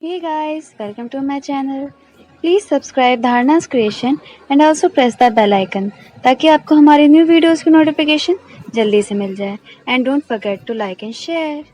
Hey guys, welcome to my channel. Please subscribe Dharna's Creation and also press the bell icon ताकि आपको हमारी new videos की notification जल्दी से मिल जाए. And don't forget to like and share.